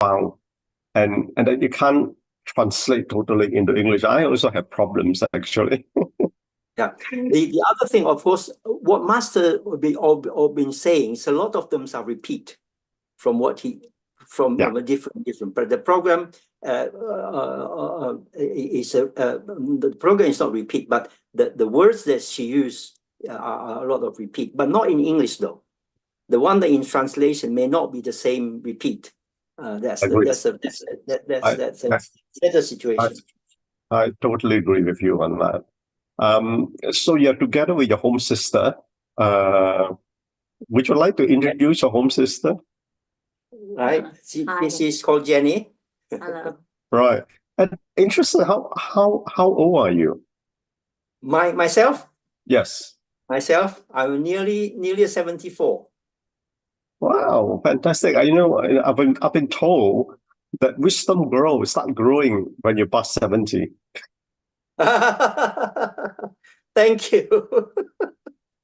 found, and then you can't translate totally into English. I also have problems actually. Yeah. The other thing, of course, what Master all been saying, is a lot of them are repeat from what he from a different. But the program the program is not repeat, but the words that she used are a lot of repeat, but not in English though. The one that in translation may not be the same repeat. That's the situation. I totally agree with you on that. So you're together with your home sister. Would you like to introduce your home sister? Right. This is called Jenny. Hello. Right. And interesting, how old are you? Myself? Yes. Myself? I'm nearly 74. Wow, fantastic. I've been told that wisdom start growing when you pass 70. Thank you.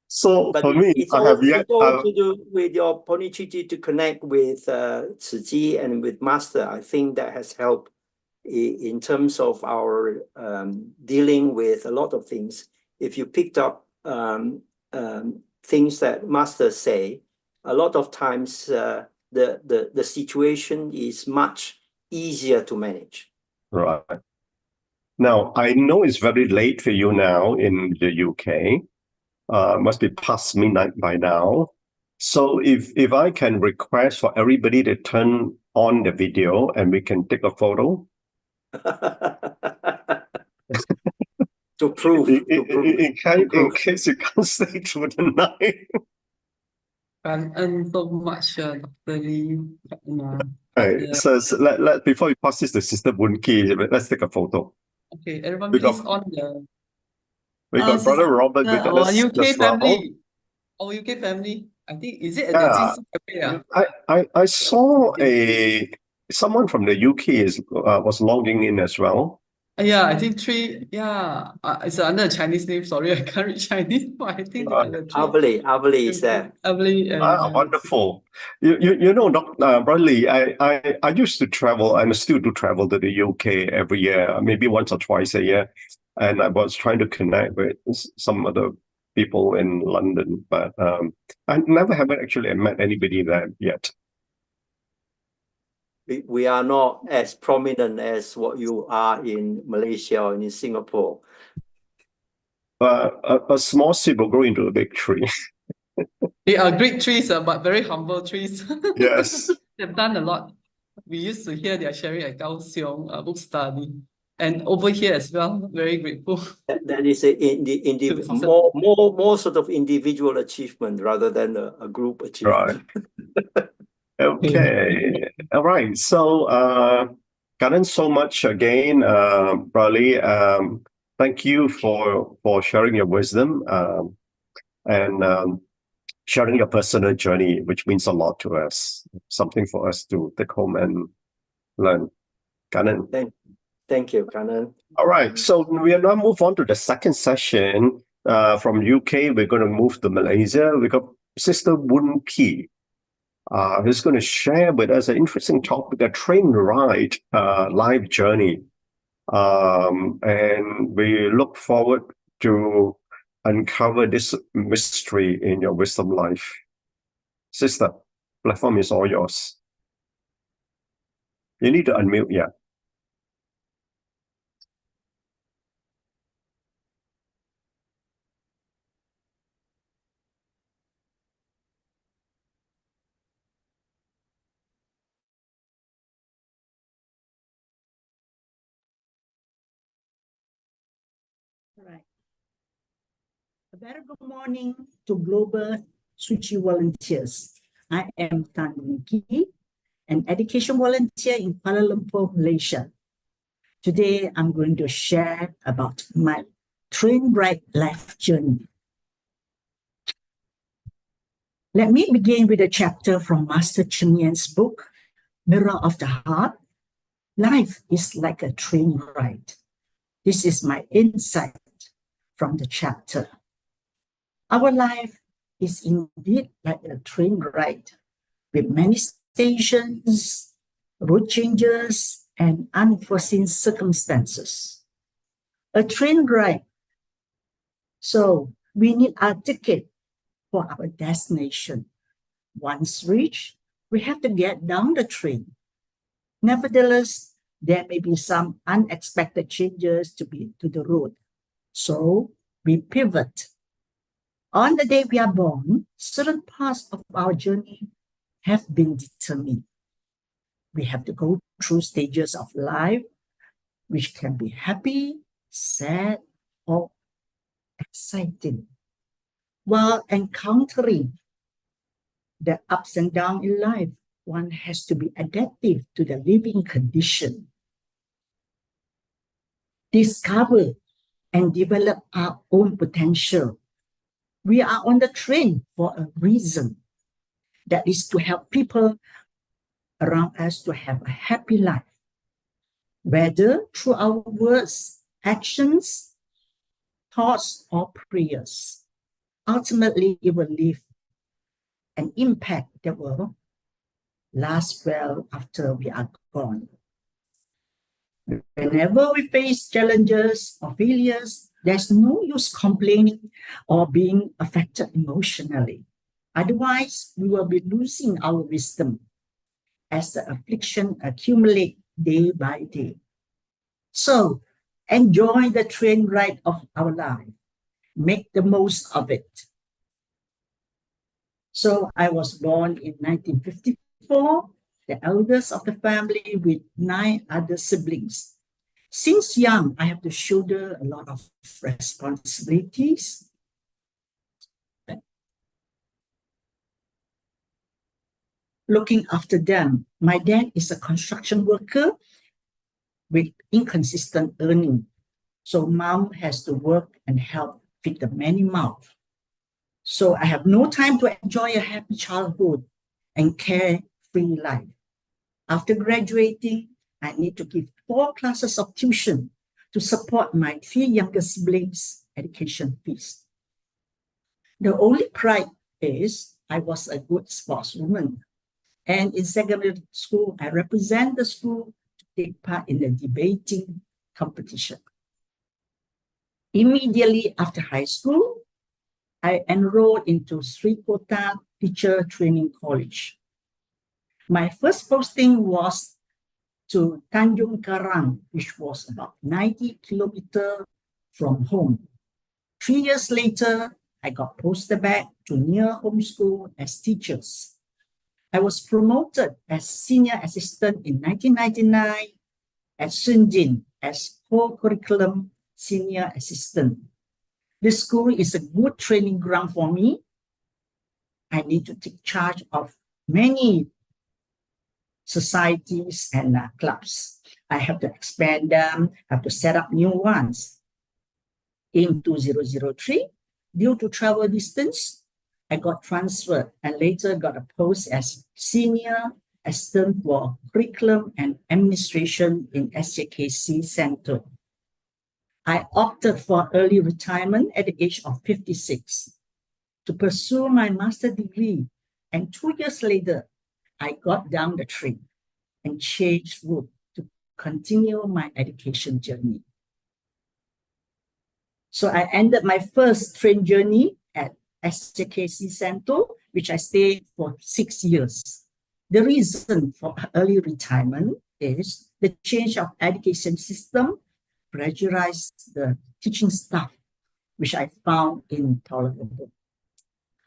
So but for me, it's I have yet all to do with your opportunity to connect with Su Ching and with Master. I think that has helped in terms of our dealing with a lot of things. If you picked up things that Master say, a lot of times the situation is much easier to manage. Right. Now, I know it's very late for you now in the UK. Must be past midnight by now. So if I can request for everybody to turn on the video and we can take a photo. To prove. In case you can't stay through the night. And so much, Dr. Lee. Right. So before we pass this to Sister Woon, let's take a photo. Okay, everyone please on the... We got Brother Robert with our us. UK family. Our UK family. I think, is it Yeah. I saw someone from the UK was logging in as well. Yeah, I think three. Yeah, it's under a Chinese name. Sorry, I can't read Chinese, but I think Avali is there. Avali. Wonderful. You know, Brother Lee, I used to travel and still do travel to the UK every year, maybe once or twice a year. And I was trying to connect with some other people in London, but I never have actually met anybody there yet. We are not as prominent as what you are in Malaysia or in Singapore. A small seed will grow into a big tree. They are great trees, but very humble trees. Yes. They've done a lot. We used to hear their sharing at Kaohsiung book study. And over here as well, very grateful. That is more sort of individual achievement rather than a group achievement. Right. Okay. All right. So, Karan, so much again, Brali. Thank you for sharing your wisdom and sharing your personal journey, which means a lot to us. Something for us to take home and learn. Karan. Thank you, Karan. All right. So we are now move on to the second session. From UK, we're going to move to Malaysia. We got Sister Woon Kee. Who's going to share with us an interesting topic, a train ride, life journey. And we look forward to uncover this mystery in your wisdom life. Sister, platform is all yours. You need to unmute, yeah. Right. A very good morning to Global Su Ching volunteers. I am Tan Woon Kee, an education volunteer in Kuala Lumpur, Malaysia. Today, I'm going to share about my train ride life journey. Let me begin with a chapter from Master Cheng Yen's book, Mirror of the Heart. Life is like a train ride. This is my insight from the chapter. Our life is indeed like a train ride with many stations, road changes, and unforeseen circumstances. A train ride. So we need a ticket for our destination. Once reached, we have to get down the train. Nevertheless, there may be some unexpected changes to the road. So we pivot. On the day we are born, certain parts of our journey have been determined. We have to go through stages of life, which can be happy, sad, or exciting. While encountering the ups and downs in life, one has to be adaptive to the living condition. Discover and develop our own potential. We are on the train for a reason. That is to help people around us to have a happy life, whether through our words, actions, thoughts, or prayers. Ultimately, it will leave an impact that will last well after we are gone. Whenever we face challenges or failures, there's no use complaining or being affected emotionally. Otherwise, we will be losing our wisdom as the affliction accumulate day by day. So, enjoy the train ride of our life. Make the most of it. So, I was born in 1954, the eldest of the family with 9 other siblings. Since young, I have to shoulder a lot of responsibilities. Looking after them. My dad is a construction worker with inconsistent earning. So mom has to work and help feed the many mouths. So I have no time to enjoy a happy childhood and carefree life. After graduating, I need to give 4 classes of tuition to support my 3 younger siblings' education fees. The only pride is I was a good sportswoman. And in secondary school, I represent the school to take part in the debating competition. Immediately after high school, I enrolled into Sri Kota Teacher Training College. My first posting was to Tanjung Karang, which was about 90 kilometers from home. 3 years later, I got posted back to near home school as teachers. I was promoted as senior assistant in 1999 at Su Ching as co-curriculum senior assistant. This school is a good training ground for me. I need to take charge of many societies and clubs. I have to expand them, have to set up new ones. In 2003, due to travel distance, I got transferred and later got a post as senior assistant for curriculum and administration in SJKC Center. I opted for early retirement at the age of 56 to pursue my master's degree, and 2 years later, I got down the train and changed route to continue my education journey. So I ended my first train journey at SJKC Center, which I stayed for 6 years. The reason for early retirement is the change of education system pressurized the teaching staff, which I found intolerable.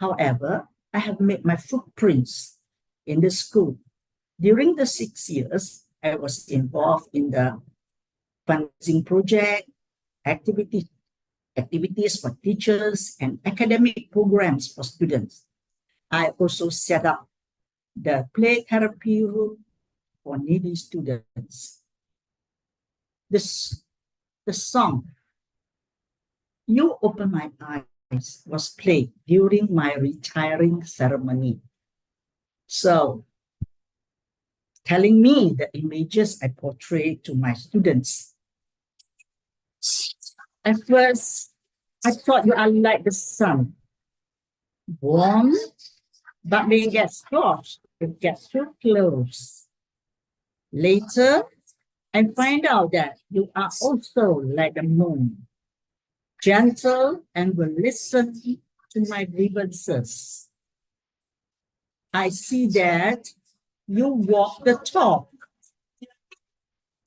However, I have made my footprints in the school. During the 6 years, I was involved in the fundraising project, activities for teachers, and academic programs for students. I also set up the play therapy room for needy students. The song, You Open My Eyes, was played during my retiring ceremony. So, telling me the images I portray to my students. At first, I thought you are like the sun, warm, but when it gets hot, it gets too close. Later, I find out that you are also like the moon, gentle and will listen to my grievances. I see that you walk the talk.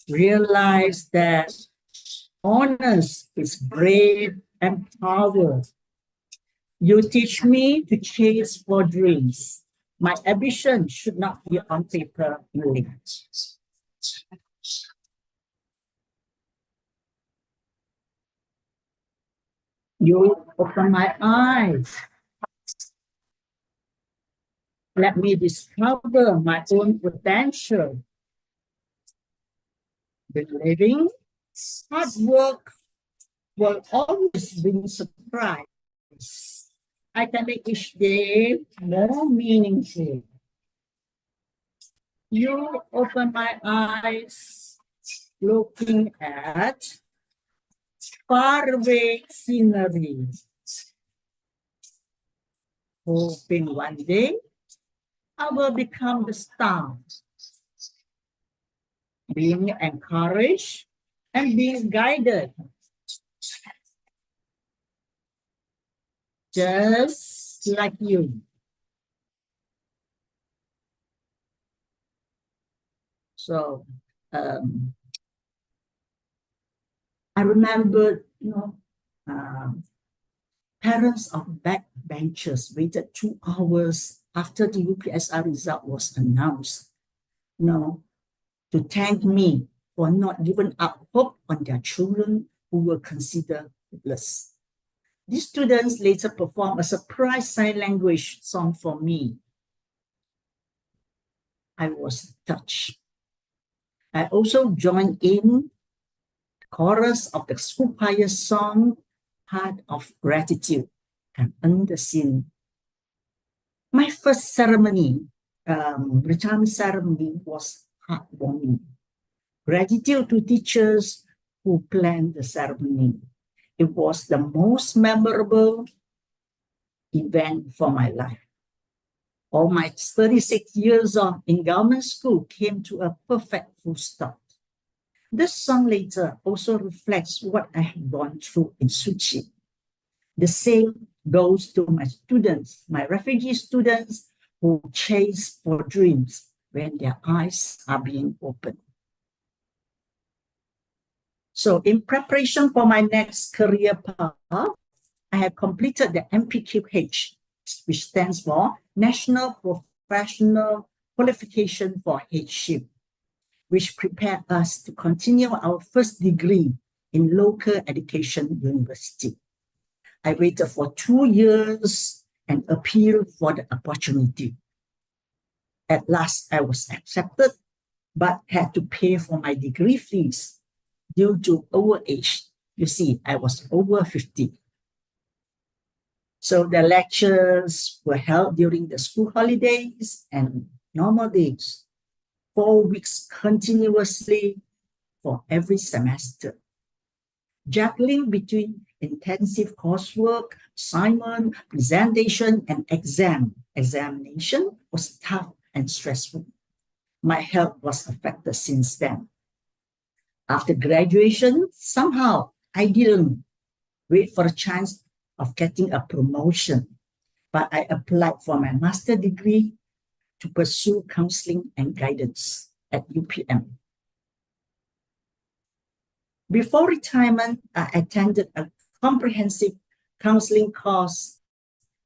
Realize that honest is brave and power. You teach me to chase for dreams. My ambition should not be on paper only. You open my eyes. Let me discover my own potential. Believing hard work will always bring surprise. I can make each day more meaningful. You open my eyes, looking at faraway scenery, hoping one day I will become the star, being encouraged and being guided, just like you. So I remember, parents of backbenchers waited 2 hours after the UPSR result was announced, to thank me for not giving up hope on their children who were considered hopeless. These students later performed a surprise sign language song for me. I was touched. I also joined in the chorus of the school choir song, Heart of Gratitude, and Underseen. My first ceremony, retirement ceremony, was heartwarming. Gratitude to teachers who planned the ceremony. It was the most memorable event for my life. All my 36 years in government school came to a perfect full stop. This song later also reflects what I have gone through in Su Ching. The same goes to my students, my refugee students who chase for dreams when their eyes are being opened. So in preparation for my next career path, I have completed the NPQH, which stands for National Professional Qualification for Headship, which prepared us to continue our first degree in local education university. I waited for 2 years and appealed for the opportunity. At last, I was accepted, but had to pay for my degree fees due to overage. You see, I was over 50. So the lectures were held during the school holidays and normal days, 4 weeks continuously for every semester. Juggling between intensive coursework, assignment, presentation, and examination was tough and stressful. My health was affected since then. After graduation, somehow I didn't wait for a chance of getting a promotion, but I applied for my master's degree to pursue counseling and guidance at UPM. Before retirement, I attended a comprehensive counseling course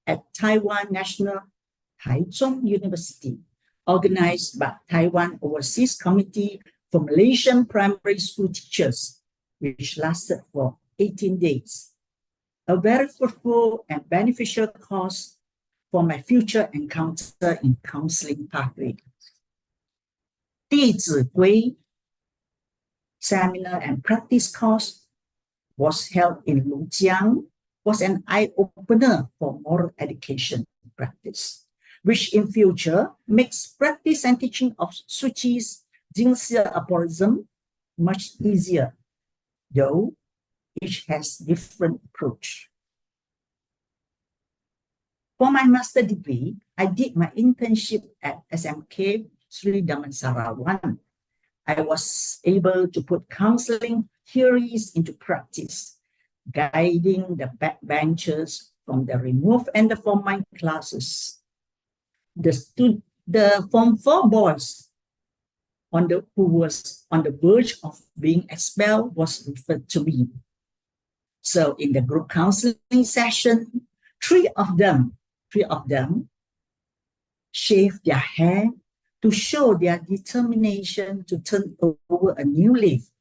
at Taiwan National Taichung University, organized by Taiwan Overseas Committee for Malaysian Primary School Teachers, which lasted for 18 days. A very fruitful and beneficial course for my future encounter in counseling pathway. 弟子规 seminar and practice course was held in Lujiang, was an eye-opener for moral education practice, which in future makes practice and teaching of Su Chi's Jingxia aphorism much easier, though each has different approach. For my master's degree, I did my internship at SMK Sri Damansara 1, I was able to put counseling theories into practice, guiding the backbenchers from the remove and the form mind classes. The Form 4 boys who was on the verge of being expelled was referred to me. So in the group counseling session, three of them shaved their hair to show their determination to turn over a new leaf.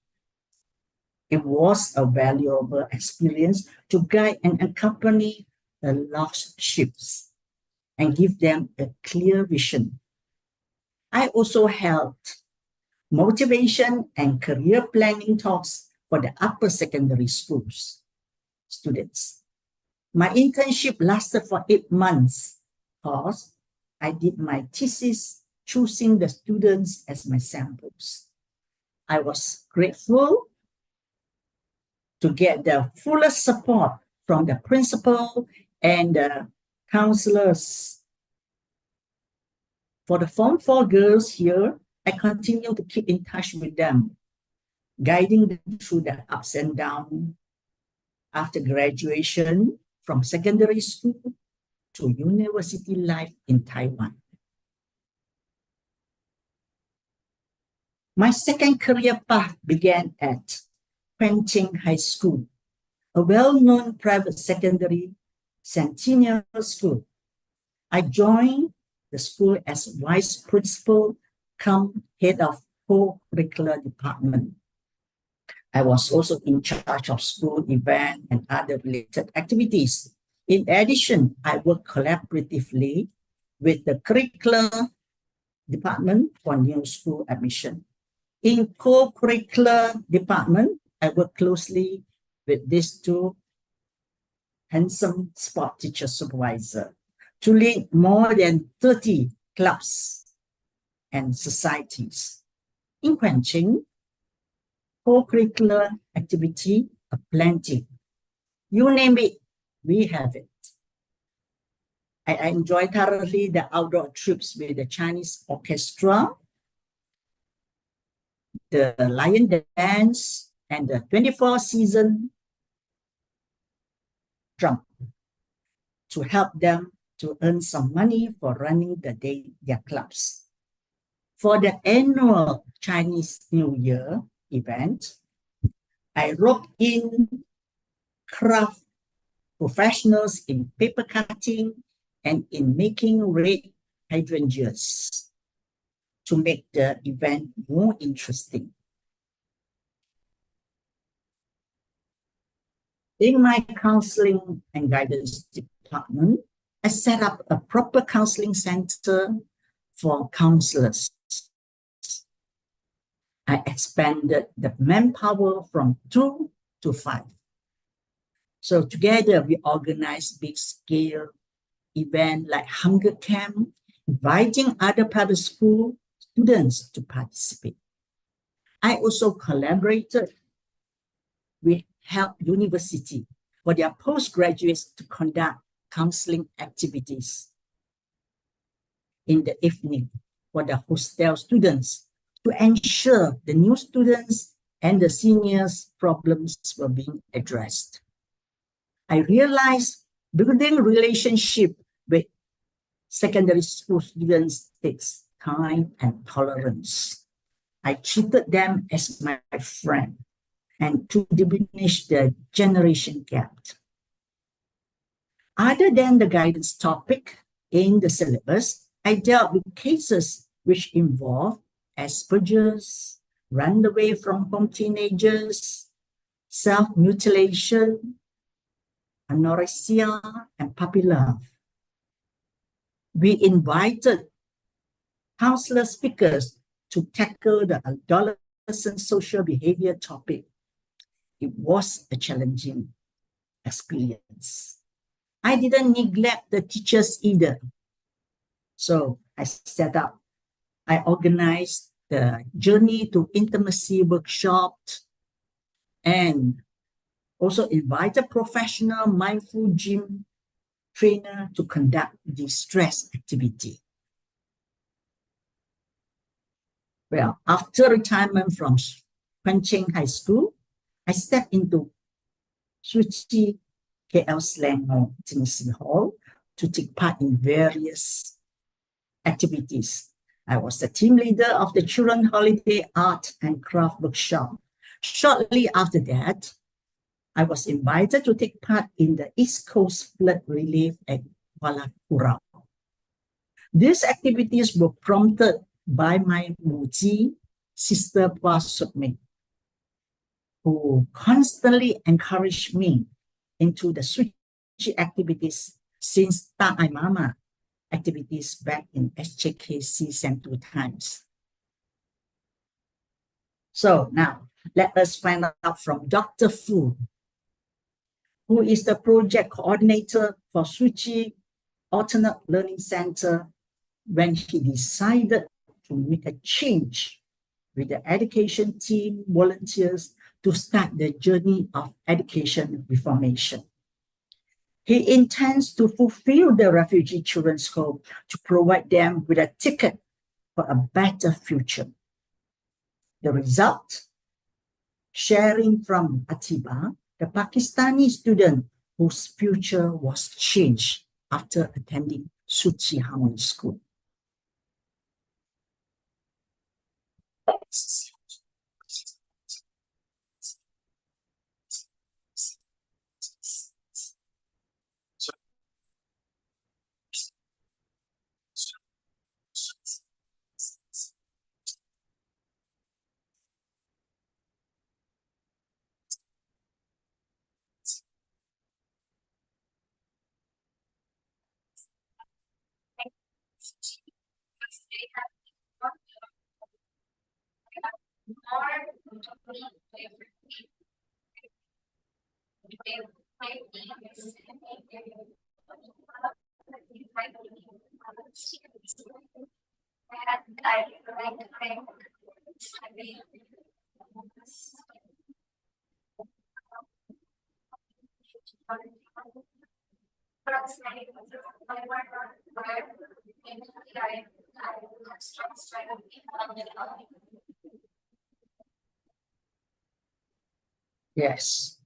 It was a valuable experience to guide and accompany the lost sheep and give them a clear vision. I also held motivation and career planning talks for the upper secondary schools students. My internship lasted for 8 months because I did my thesis choosing the students as my samples. I was grateful to get the fullest support from the principal and the counselors. For the Form 4 girls here, I continue to keep in touch with them, guiding them through the ups and downs after graduation from secondary school to university life in Taiwan. My second career path began at Fen Lie High School, a well-known private secondary centennial school. I joined the school as vice principal cum head of co-curricular department. I was also in charge of school event and other related activities. In addition, I worked collaboratively with the curricular department for new school admission. In co-curricular department, I work closely with these two handsome sport teacher supervisor to lead more than 30 clubs and societies. In Fen Lie, co-curricular activity are plenty. You name it, we have it. I enjoy thoroughly the outdoor trips with the Chinese orchestra, the lion dance, and the 24-season drum to help them to earn some money for running their clubs. For the annual Chinese New Year event, I roped in craft professionals in paper cutting and in making red hydrangeas to make the event more interesting. In my counseling and guidance department, I set up a proper counseling center for counselors. I expanded the manpower from 2 to 5. So together we organized big-scale events like Hunger Camp, inviting other private school students to participate. I also collaborated with Health University for their postgraduates to conduct counseling activities in the evening for the hostel students to ensure the new students and the seniors' problems were being addressed. I realized building relationship with secondary school students takes time and tolerance. I treated them as my friend and to diminish the generation gap. Other than the guidance topic in the syllabus, I dealt with cases which involve Asperger's, run away from home teenagers, self-mutilation, anorexia, and puppy love. We invited counselor speakers to tackle the adolescent social behavior topic. It was a challenging experience. I didn't neglect the teachers either. So I organized the Journey to Intimacy workshop and also invited professional mindful gym trainer to conduct the stress activity. Well, after retirement from Fen Ching High School, I stepped into Su Ching KL Slang Hall, City Hall, to take part in various activities. I was the team leader of the Children Holiday Art and Craft Workshop. Shortly after that, I was invited to take part in the East Coast Flood Relief at Kuala Kurau. These activities were prompted by my Muji sister Pua Sukming, who constantly encouraged me into the Su Ching activities since Ta'ai Mama activities back in SJKC Central times. So now let us find out from Dr. Fu, who is the project coordinator for Su Ching Alternate Learning Center, when he decided to make a change with the education team volunteers to start the journey of education reformation. He intends to fulfill the refugee children's hope to provide them with a ticket for a better future. The result? Sharing from Atiba, the Pakistani student whose future was changed after attending Su Ching Harmony School. Yes,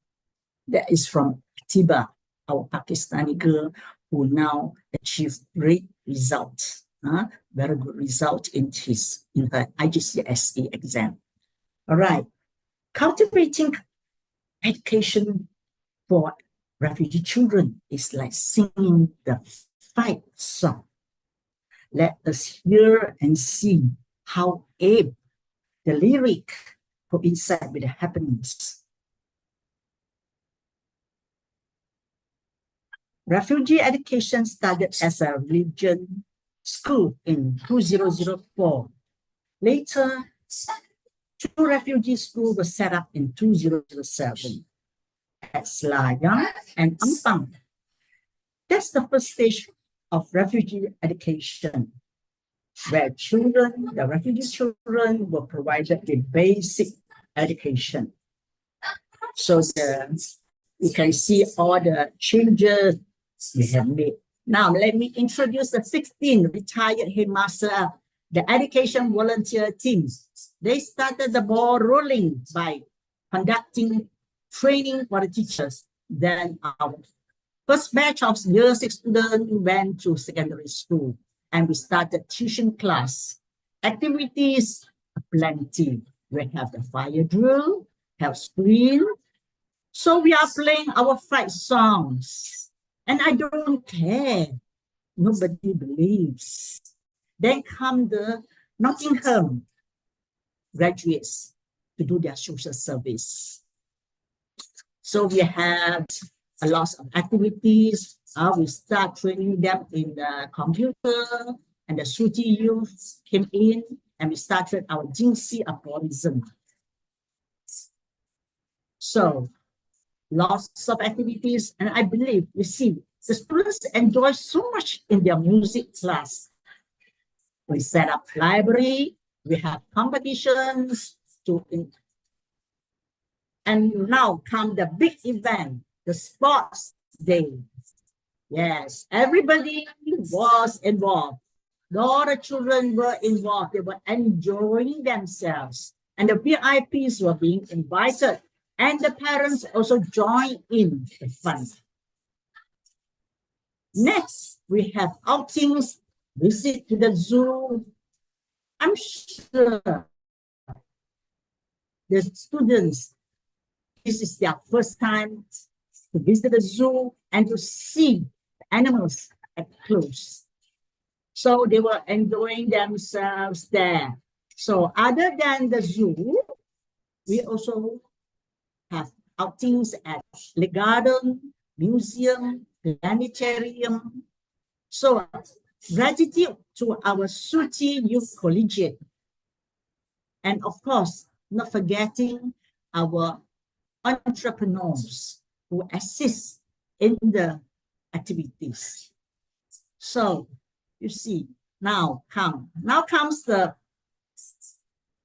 that is from Atiba, our Pakistani girl who now achieved great results, very good result in her IGCSE exam. All right, cultivating education for refugee children is like singing the fight song. Let us hear and see how Abe, the lyric, coincide with the happenings. Refugee education started as a religion school in 2004. Later, 2 refugee schools were set up in 2007 at Selayang and Ampang. That's the first stage of refugee education, where the refugee children were provided with basic education. So you can see all the changes we have made. Now, let me introduce the 16 retired headmaster, the education volunteer teams. They started the ball rolling by conducting training for the teachers. Then our first batch of year 6 students went to secondary school and we started tuition class. Activities plenty. We have the fire drill, have screen. So we are playing our fight songs. And I don't care. Nobody believes. Then come the Nottingham graduates to do their social service. So we have a lot of activities. We start training them in the computer, and the Su Ching youth came in, and we started our Jingxi aphorism. So lots of activities, and I believe, you see, the students enjoy so much in their music class. We set up library, we have competitions, and now come the big event, the sports day. Yes, everybody was involved. All the children were involved. They were enjoying themselves. And the VIPs were being invited. And the parents also joined in the fun. Next, we have outings, visit to the zoo. I'm sure the students, this is their first time to visit the zoo and to see animals at close. So they were enjoying themselves there. So other than the zoo, we also have outings at the garden, museum, planetarium. So gratitude to our Su Ching Youth Collegiate. And of course, not forgetting our entrepreneurs who assist in the activities. So you see, now comes the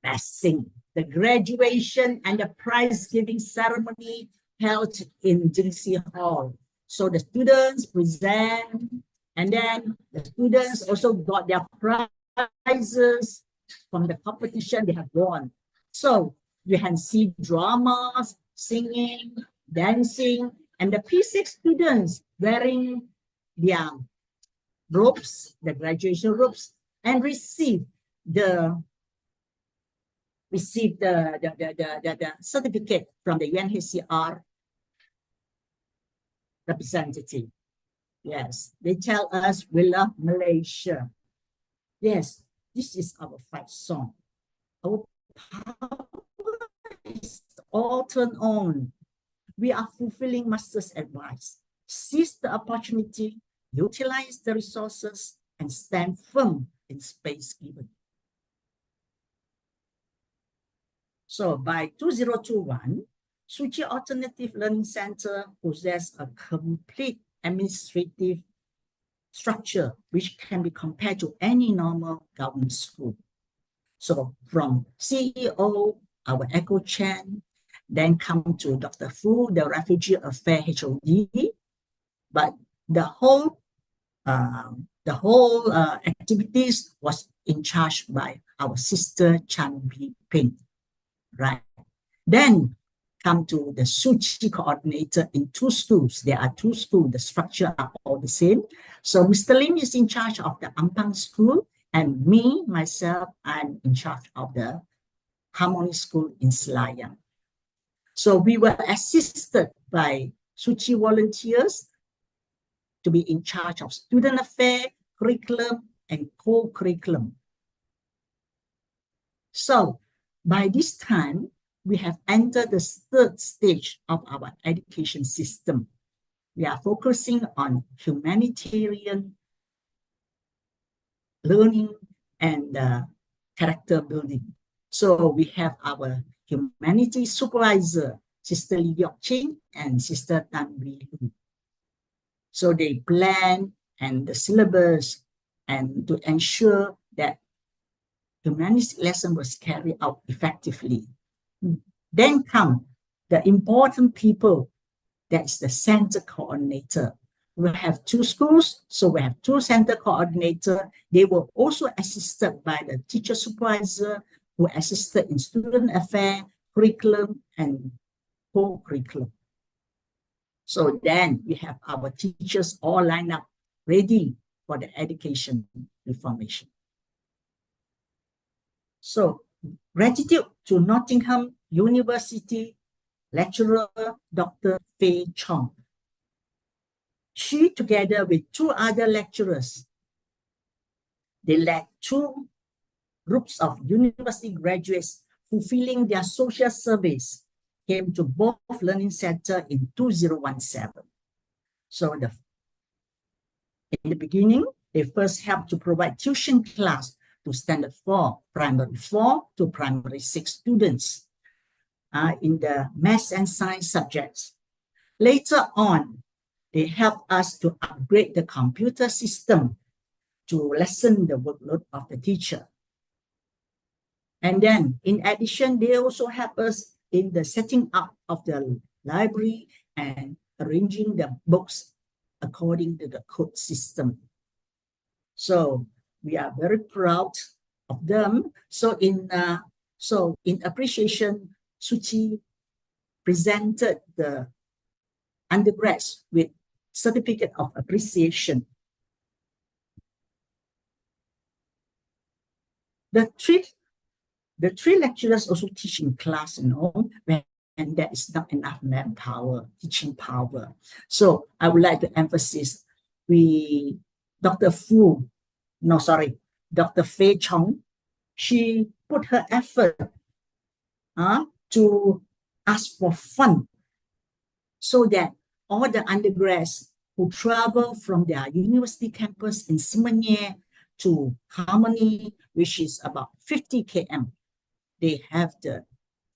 best thing, the graduation and the prize giving ceremony held in Jingxi Hall. So the students present, and then the students also got their prizes from the competition they have won. So you can see dramas, singing, dancing, and the P6 students wearing their robes, the graduation robes, and receive the certificate from the UNHCR representative. Yes, they tell us we love Malaysia. Yes, this is our fight song. Our power is all turned on. We are fulfilling Master's advice. Seize the opportunity, utilize the resources, and stand firm in space given. So by 2021, Su Ching Alternative Learning Center possesses a complete administrative structure which can be compared to any normal government school. So from CEO, our Echo Chen, then come to Dr. Fu, the Refugee Affairs HOD, but the whole activities was in charge by our sister Chan Bi Ping, right? Then come to the Su Ching coordinator in 2 schools. There are 2 schools. The structure are all the same. So Mr. Lim is in charge of the Ampang school, and myself, I'm in charge of the Harmony School in Selayang. So we were assisted by Su Ching volunteers to be in charge of student affairs, curriculum, and co-curriculum. So by this time, we have entered the 3rd stage of our education system. We are focusing on humanitarian learning and character building. So we have our humanities supervisor, Sister Lee Ching and Sister Tan Wee Lu. So they plan and the syllabus and to ensure that humanities lesson was carried out effectively. Then come the important people, that's the center coordinator. We have 2 schools, so we have 2 center coordinators. They were also assisted by the teacher supervisor who assisted in student affairs, curriculum, and co-curriculum. So then we have our teachers all lined up, ready for the education reformation. So gratitude to Nottingham University lecturer, Dr. Fei Chong. She, together with 2 other lecturers, they led 2 groups of university graduates fulfilling their social service, came to both learning center in 2017. So in the beginning, they first helped to provide tuition class to standard 4, primary 4 to primary 6 students in the math and science subjects. Later on, they helped us to upgrade the computer system to lessen the workload of the teacher. And then, in addition, they also help us in the setting up of the library and arranging the books according to the code system. So we are very proud of them. So in appreciation, Su Ching presented the undergrads with certificate of appreciation. The three lecturers also teach in class, when there is not enough manpower, teaching power. So I would like to emphasize Dr. Fei Chong, she put her effort to ask for fund so that all the undergrads who travel from their university campus in Simanye to Harmony, which is about 50 km, they have the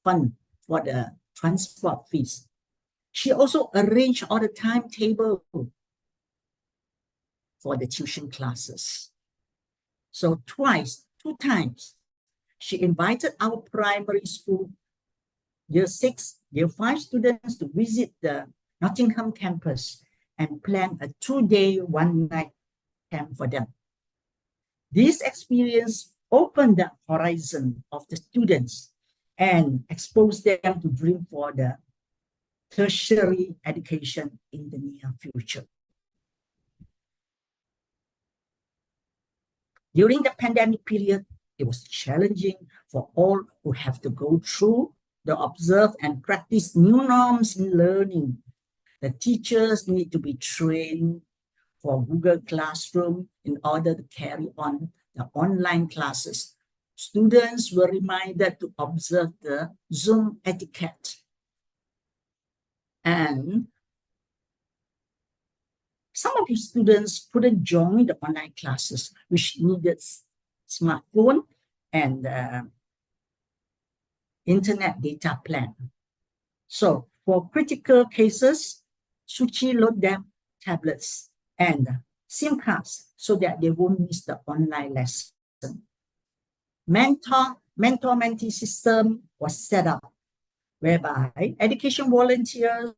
fund for the transport fees. She also arranged all the timetable for the tuition classes. So two times, she invited our primary school year 6, year 5 students to visit the Nottingham campus and plan a 2-day, 1-night camp for them. This experience opened the horizon of the students and exposed them to dream for the tertiary education in the near future. During the pandemic period, it was challenging for all who have to go through the observe and practice new norms in learning. The teachers need to be trained for Google Classroom in order to carry on the online classes. Students were reminded to observe the Zoom etiquette. And some of the students couldn't join the online classes, which needed smartphone and internet data plan. So for critical cases, Su Ching loaned them tablets and SIM cards so that they won't miss the online lesson. Mentor-mentee system was set up, whereby education volunteers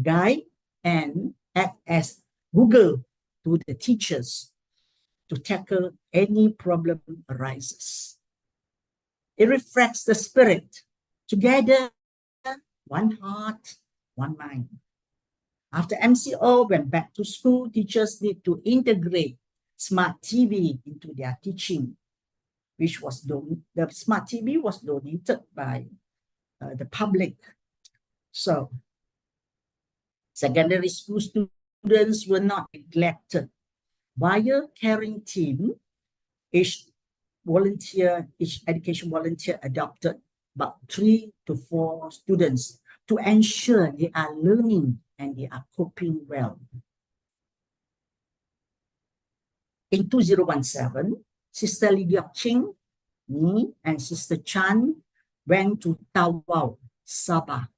guide and act as Google to the teachers to tackle any problem arises. It reflects the spirit, together, one heart, one mind. After MCO went back to school, teachers need to integrate smart TV into their teaching, which was the smart TV was donated by the public. So secondary school students were not neglected. Via caring team, each education volunteer adopted about 3 to 4 students to ensure they are learning and they are coping well. In 2017, Sister Lee Ching, me, and Sister Chan went to Tawau, Sabah,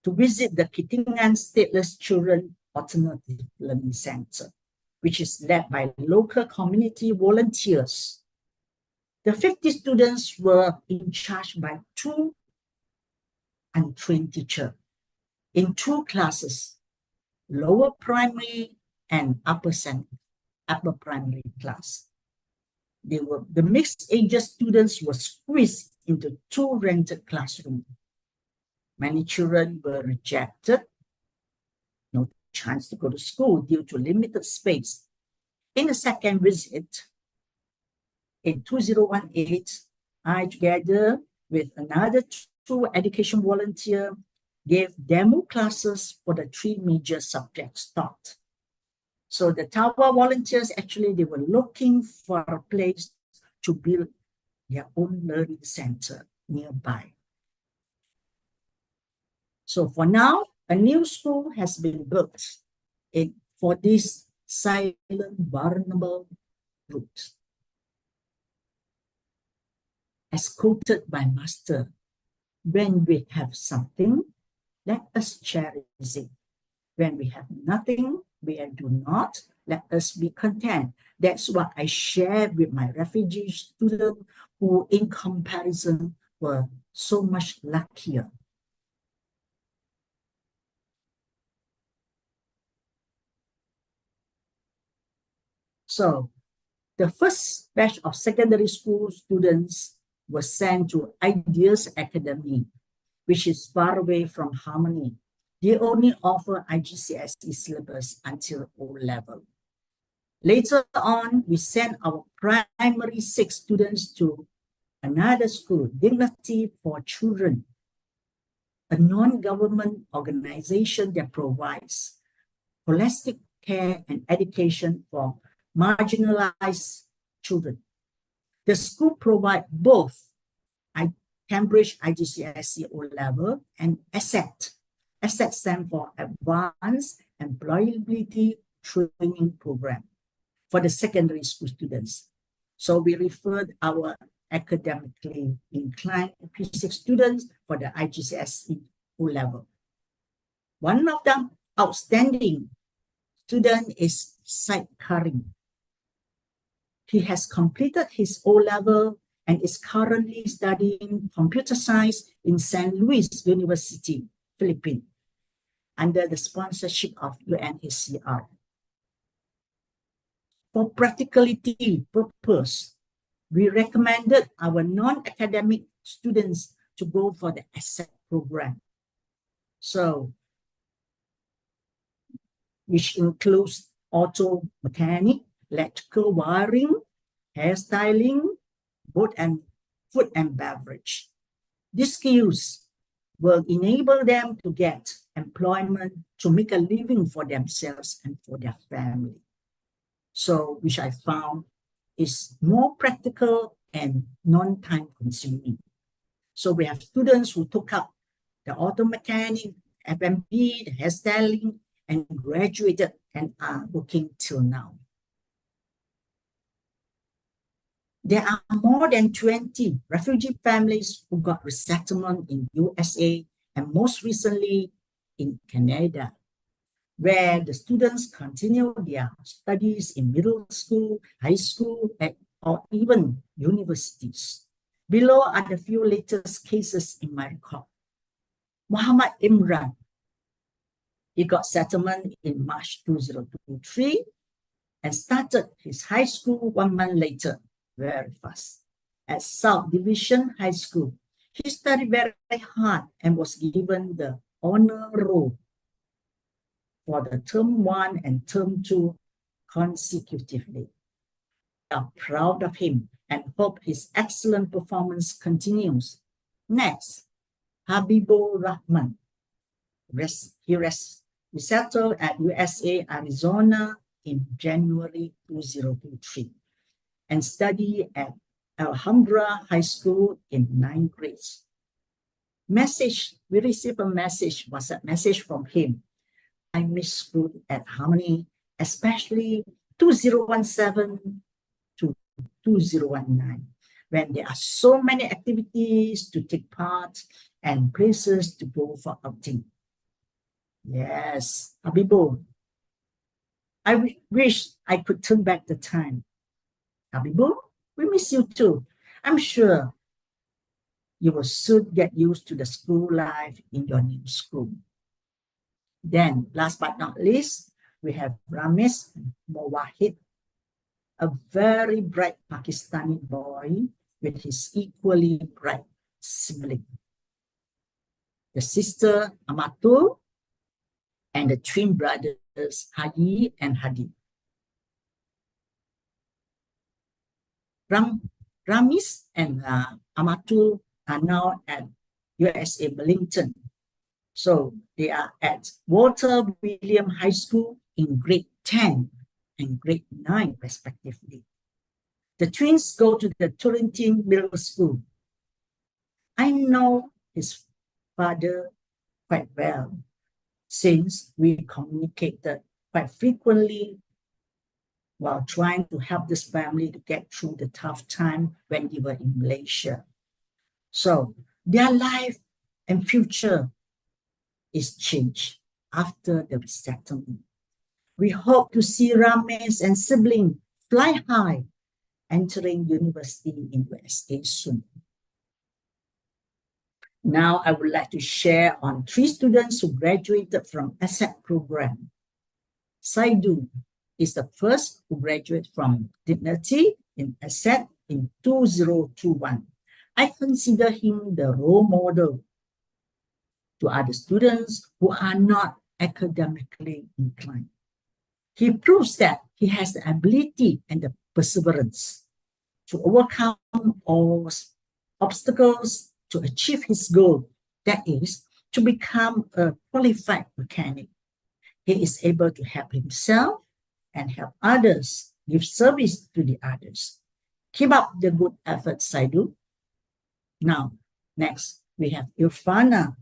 to visit the Kitingan Stateless Children Alternative Learning Center, which is led by local community volunteers. The 50 students were in charge by 2 untrained teachers in 2 classes, lower primary and upper primary class. The mixed ages students were squeezed into 2 rented classrooms. Many children were rejected, no chance to go to school due to limited space. In the second visit, in 2018, I, together with another 2 education volunteers, gave demo classes for the 3 major subjects taught. So the Tawau volunteers, actually, they were looking for a place to build their own learning center nearby. So for now, a new school has been built for these silent, vulnerable groups. As quoted by Master, when we have something, let us cherish it. When we have nothing, we do not, let us be content. That's what I shared with my refugee students who, in comparison, were so much luckier. So The first batch of secondary school students were sent to Ideas Academy, which is far away from Harmony. They only offer IGCSE syllabus until O level. Later on, we sent our primary 6 students to another school, Dignity for Children, a non-government organization that provides holistic care and education for marginalized children. The school provides both Cambridge IGCSE O level and ASSET. ASSET stands for Advanced Employability Training Program for the secondary school students. So we referred our academically inclined P6 students for the IGCSE O level. One of the outstanding student is Syed Karim. He has completed his O level and is currently studying computer science in St. Louis University, Philippines, under the sponsorship of UNHCR. For practicality purpose, we recommended our non-academic students to go for the ASSET program. So, which includes auto mechanic, electrical wiring, hairstyling, food and beverage. These skills will enable them to get employment to make a living for themselves and for their family. So, which I found is more practical and non-time consuming. So we have students who took up the auto mechanic, FMP, the hairstyling, and graduated and are working till now. There are more than 20 refugee families who got resettlement in USA and most recently in Canada, where the students continue their studies in middle school, high school, or even universities. Below are the few latest cases in my record. Muhammad Imran, he got settlement in March 2023 and started his high school 1 month later, very fast, at South Division High School. He studied very hard and was given the honor roll for the term 1 and term 2 consecutively. We are proud of him and hope his excellent performance continues. Next, Habibur Rahman. He resettled at USA, Arizona in January 2023 and studied at Alhambra High School in 9th grade. We received a WhatsApp message from him. I miss school at Harmony, especially 2017 to 2019, when there are so many activities to take part and places to go for outing. Yes, Habibur, I wish I could turn back the time. Habibur, we miss you too. I'm sure you will soon get used to the school life in your new school. Then, last but not least, we have Ramesh Mawahid, a very bright Pakistani boy with his equally bright sibling, the sister Amatul, and the twin brothers Hadi and Hadi. Ramesh and Amatul are now at USA Burlington. So they are at Walter William High School in grade 10 and grade 9 respectively. The twins go to the Torrington Middle School. I know his father quite well since we communicated quite frequently while trying to help this family to get through the tough time when they were in Malaysia. So their life and future is changed after the resettlement. We hope to see Ramesh and sibling fly high, entering university in USA soon. Now I would like to share on 3 students who graduated from ASSET program. Saidu is the first who graduated from Dignity in Asset in 2021. I consider him the role model to other students who are not academically inclined. He proves that he has the ability and the perseverance to overcome all obstacles to achieve his goal, that is, to become a qualified mechanic. He is able to help himself and help others, give service to the others. Keep up the good efforts, Saidu. Now, next, we have Irfana.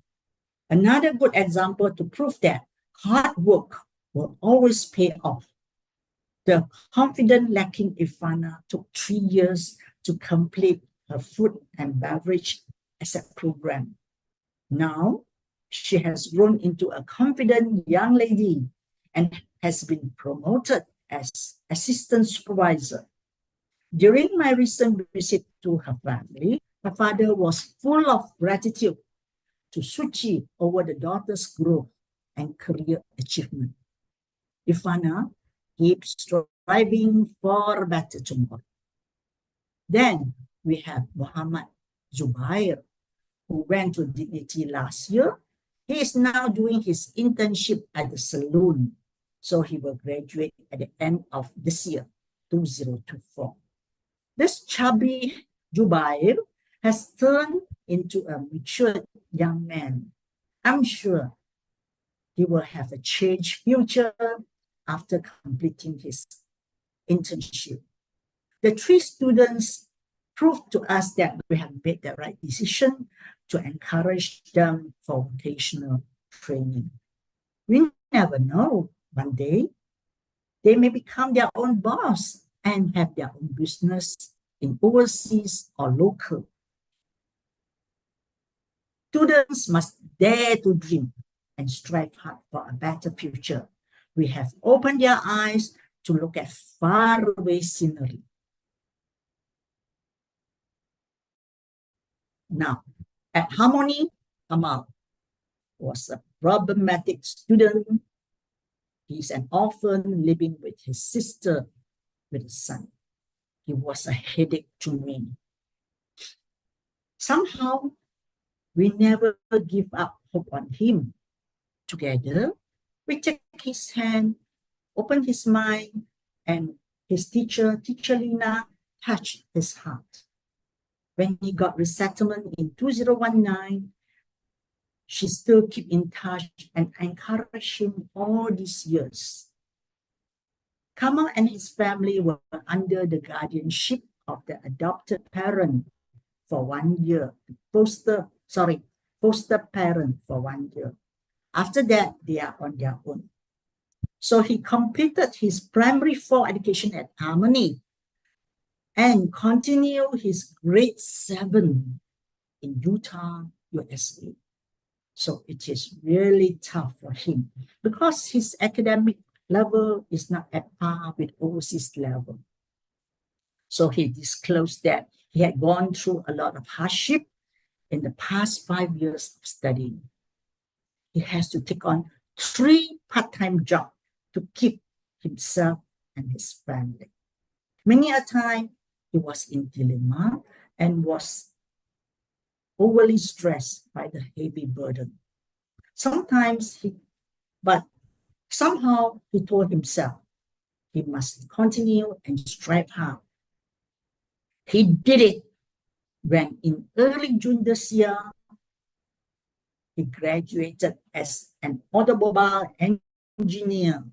Another good example to prove that hard work will always pay off. The confident lacking Irfana took 3 years to complete her food and beverage asset program. Now, she has grown into a confident young lady and has been promoted as assistant supervisor. During my recent visit to her family, her father was full of gratitude to Su Ching over the daughter's growth and career achievement. Irfana keeps striving for a better tomorrow. Then we have Muhammad Zubair, who went to Dignity last year. He is now doing his internship at the saloon, so he will graduate at the end of this year, 2024. This chubby Zubair has turned into a mature young man. I'm sure he will have a changed future after completing his internship. The 3 students proved to us that we have made the right decision to encourage them for vocational training. We never know, one day they may become their own boss and have their own business in overseas or local. Students must dare to dream and strive hard for a better future. We have opened their eyes to look at faraway scenery. Now, at Harmony, Kamal was a problematic student. He's an orphan living with his sister with a son. He was a headache to me. Somehow, we never give up hope on him. Together, we take his hand, open his mind, and his teacher, Teacher Lina, touched his heart. When he got resettlement in 2019, she still keep in touch and encouraged him all these years. Kamal and his family were under the guardianship of the adopted parent for 1 year, foster parent for 1 year. After that, they are on their own. So he completed his primary 4 education at Harmony and continued his grade 7 in Utah, USA. So it is really tough for him because his academic level is not at par with overseas level. So he disclosed that he had gone through a lot of hardship in the past 5 years of studying. He has to take on 3 part-time jobs to keep himself and his family. Many a time, he was in dilemma and was overly stressed by the heavy burden. But somehow he told himself he must continue and strive hard. He did it when in early June this year, he graduated as an automobile engineer.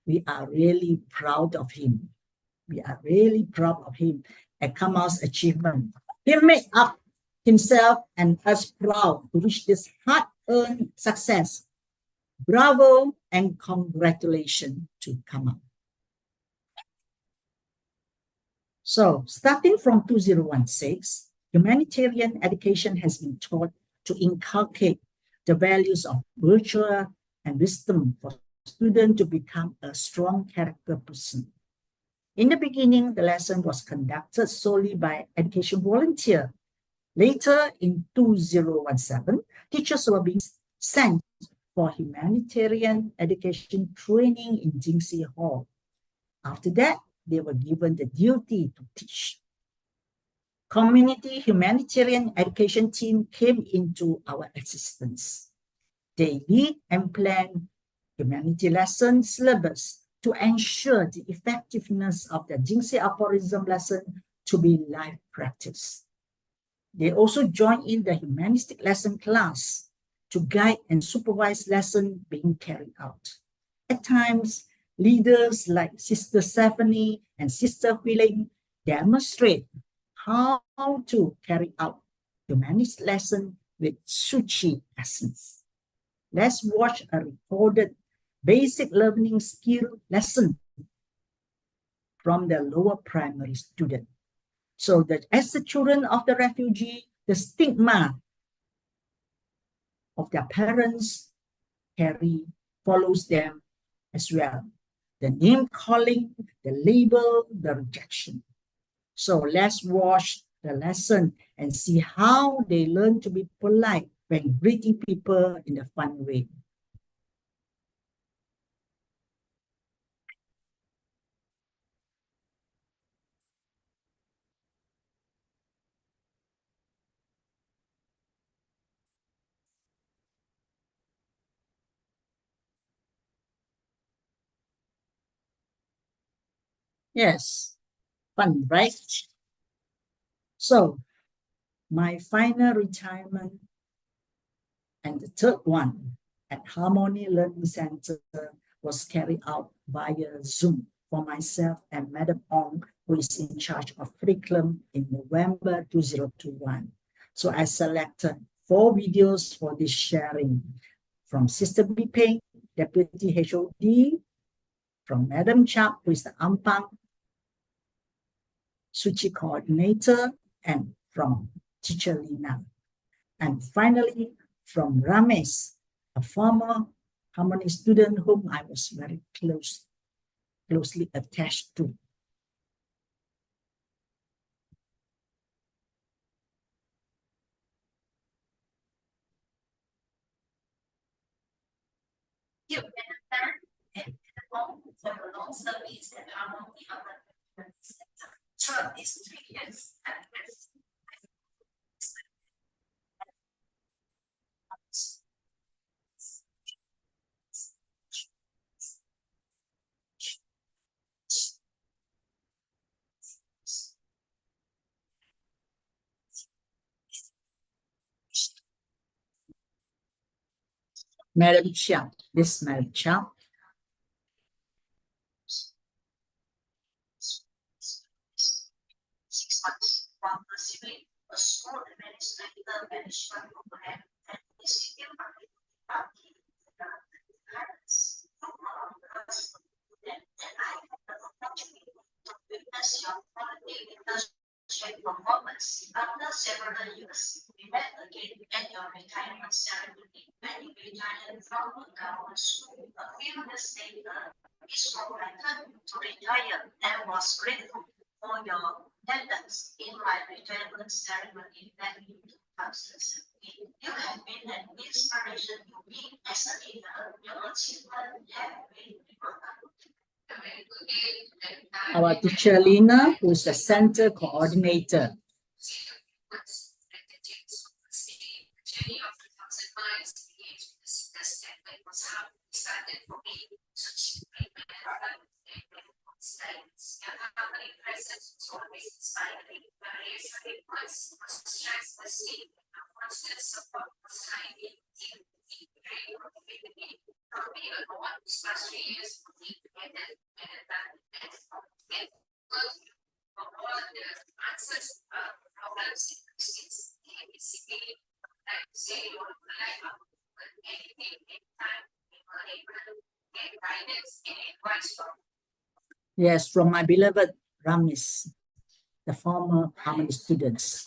We are really proud of him. We are really proud of him at Kamal's achievement. He made up himself and us proud to reach this hard-earned success. Bravo and congratulations to Kamal. So, starting from 2016, humanitarian education has been taught to inculcate the values of virtue and wisdom for students to become a strong character person. In the beginning, the lesson was conducted solely by education volunteers. Later, in 2017, teachers were being sent for humanitarian education training in Jingxi Hall. After that, they were given the duty to teach. Community humanitarian education team came into our existence. They lead and plan humanity lesson syllabus to ensure the effectiveness of the Jingse aphorism lesson to be live practice. They also join in the humanistic lesson class to guide and supervise lesson being carried out. At times, leaders like Sister Stephanie and Sister Hualien demonstrate how to carry out humanist lesson with Su Ching essence. Let's watch a recorded basic learning skill lesson from the lower primary student. So that as the children of the refugee, the stigma of their parents follows them as well. The name calling, the label, the rejection. So let's watch the lesson and see how they learn to be polite when greeting people in a fun way. Yes, fun, right? So my final retirement and the third one at Harmony Learning Center was carried out via Zoom for myself and Madam Ong, who is in charge of curriculum in November 2021. So I selected 4 videos for this sharing from Sister B Peng, Deputy HOD, from Madam Chap, who is the Ampang Suchi coordinator, and from Teacher Lina. And finally, from Ramesh, a former Harmony student whom I was very closely attached to. Madam Chiang, this Madam Chiang. While pursuing a school administrator management program at the Institute of Parents and I had the opportunity to witness your quality internship performance. After several years, we met again at your retirement ceremony when you retired from a government school. A few years later, it's from my turn to retire and was grateful for your attendance in my retirement ceremony back in 2017. You have been an inspiration to me as a leader. Your achievement have been remarkable. Our teacher Lina, who is the center coordinator. Yes, from my beloved Ramis, the former Harmony students.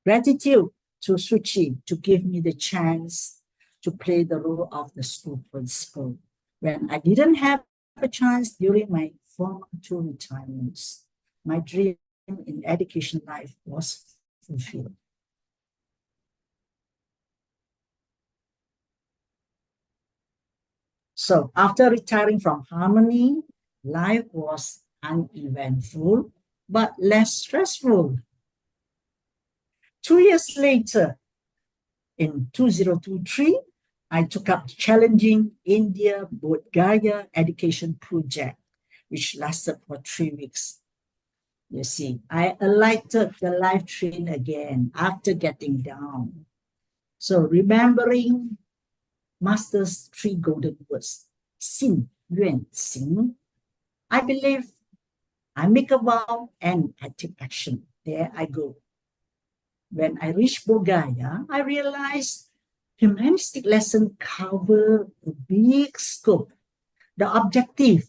Gratitude to Su Ching to give me the chance to play the role of the school principal when I didn't have a chance during my former two retirements. My dream in education life was fulfilled. So after retiring from Harmony, life was uneventful, but less stressful. 2 years later, in 2023, I took up the challenging India Bodh Gaya education project, which lasted for 3 weeks. You see, I alighted the life train again after getting down. So remembering Master's 3 golden words, Xin, Yuan, Xing, I believe I make a vow and I take action. There I go. When I reached Bodh Gaya, I realized humanistic lessons cover a big scope. The objective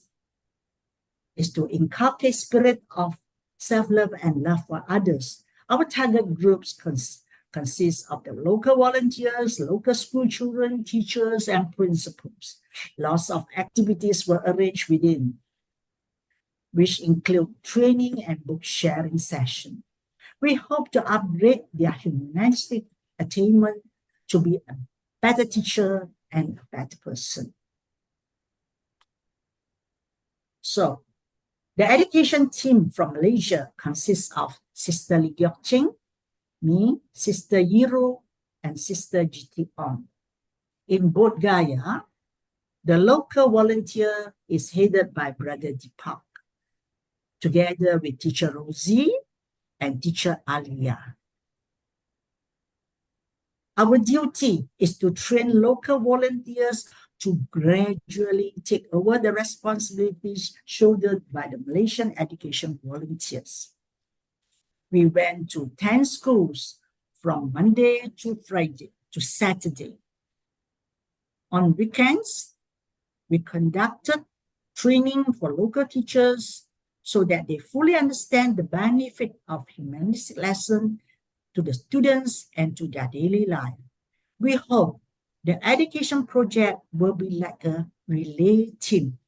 is to inculcate spirit of self-love and love for others. Our target groups consist of the local volunteers, local school children, teachers, and principals. Lots of activities were arranged within, which include training and book sharing sessions. We hope to upgrade their humanistic attainment to be a better teacher and a better person. So, the education team from Malaysia consists of Sister Lee Giok Ching, me, Sister Yiro, and Sister GT On. In Bodh Gaya, the local volunteer is headed by Brother Deepak, together with Teacher Rosie and Teacher Alia. Our duty is to train local volunteers to gradually take over the responsibilities shouldered by the Malaysian education volunteers. We went to 10 schools from Monday to Friday to Saturday. On weekends, we conducted training for local teachers so that they fully understand the benefit of humanistic lesson to the students and to their daily life. We hope the education project will be like a relay team.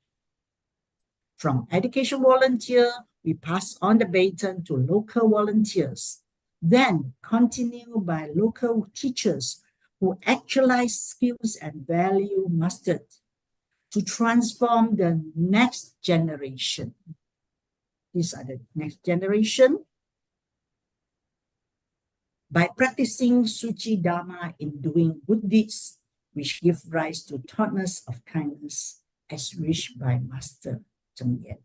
From education volunteer, we pass on the baton to local volunteers, then continue by local teachers who actualize skills and value mastered to transform the next generation. These are the next generation. By practicing Suci Dharma in doing good deeds, which give rise to thoughtness of kindness, as wished by Master Cheng Yen.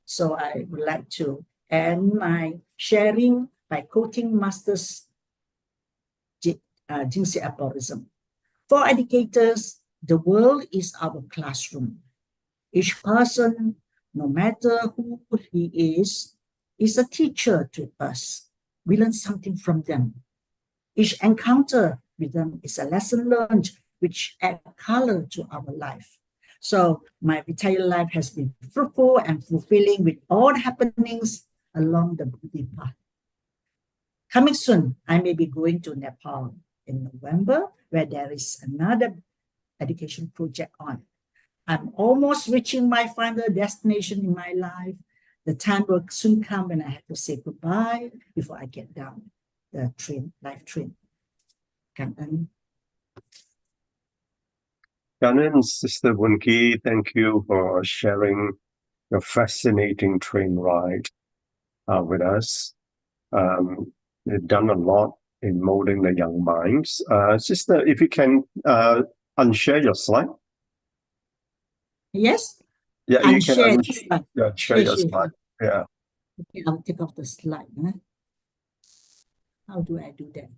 So I would like to end my sharing by quoting Master's Jingsi aphorism. For educators, the world is our classroom. Each person, no matter who he is a teacher to us. We learn something from them. Each encounter with them is a lesson learned which add color to our life. So my retired life has been fruitful and fulfilling with all the happenings along the Buddha path. Coming soon, I may be going to Nepal in November, where there is another education project on. I'm almost reaching my final destination in my life. The time will soon come when I have to say goodbye before I get down the train, life train. Cảm ơn. Sister Woon, thank you for sharing your fascinating train ride with us. You've done a lot in molding the young minds. Sister, if you can unshare your slide. Yes? Yeah, you can Unshare share your slide. Yeah. Okay, I'll take off the slide. Huh? How do I do that?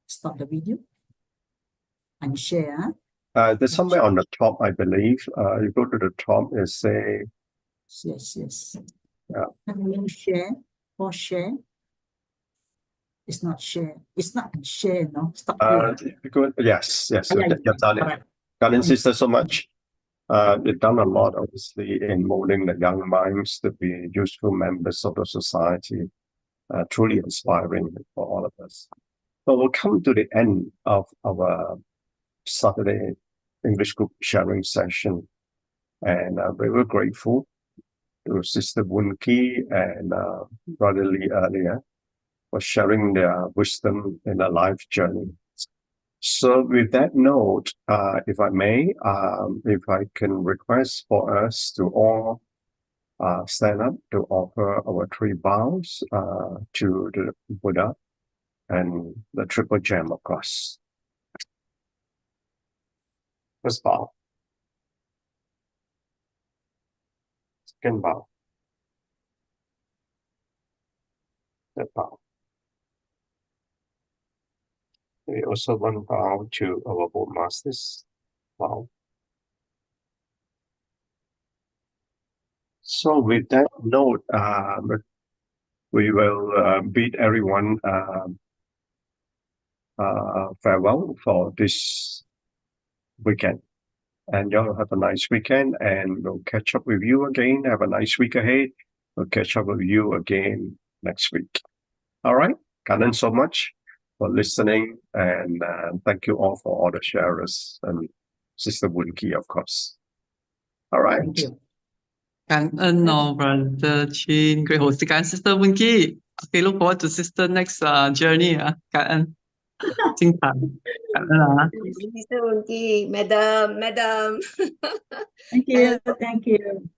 Stop the video. Unshare. There's somewhere on the top, I believe. You go to the top, it say. Yes. Yeah. Can you share or share? It's not share. It's not share, no? Stop here. Yes. Yeah, You've done it. Right. Sister, so much. You've done a lot, obviously, in molding the young minds to be useful members of the society. truly inspiring for all of us. So we'll come to the end of our Saturday English group sharing session. And we were grateful to Sister Woon and Brother Lee earlier for sharing their wisdom in their life journey. So with that note, if I may, if I can request for us to all stand up to offer our 3 vows to the Buddha and the Triple Gem, of course. First vow. Second vow. Third vow. We also one vow to our board masters. Vow. So with that note, we will bid everyone farewell for this weekend. And y'all have a nice weekend, and we'll catch up with you again. Have a nice week ahead. We'll catch up with you again next week. All right. Cảm ơn so much for listening, and thank you all for all the sharers and Sister Woon, of course. All right. Thank you. 感恩哦 Brother Chin, great host. 感恩 Sister Woon. Okay, look forward to Sister next journey. 感恩，精彩，感恩啊。Mr. Unki, Madam. Thank you. Thank you.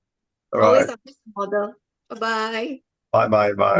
All Always right. a model. Bye-bye. Bye.